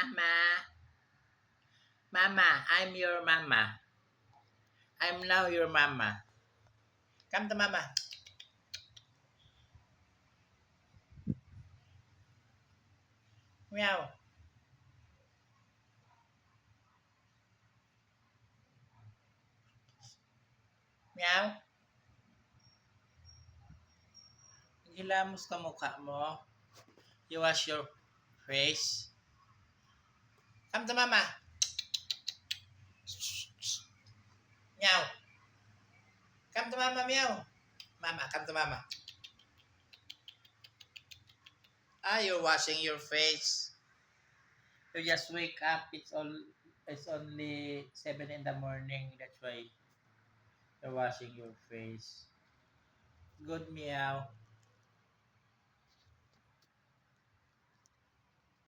Mama. Mama, I'm your mama. I'm now your mama. Come to mama. Meow. Meow. Hilamos ka mukha mo. You wash your face. Come to mama. Meow. Come to mama, meow. Mama, come to mama. You're washing your face. You just wake up. It's only 7 in the morning. That's why you're washing your face. Good meow.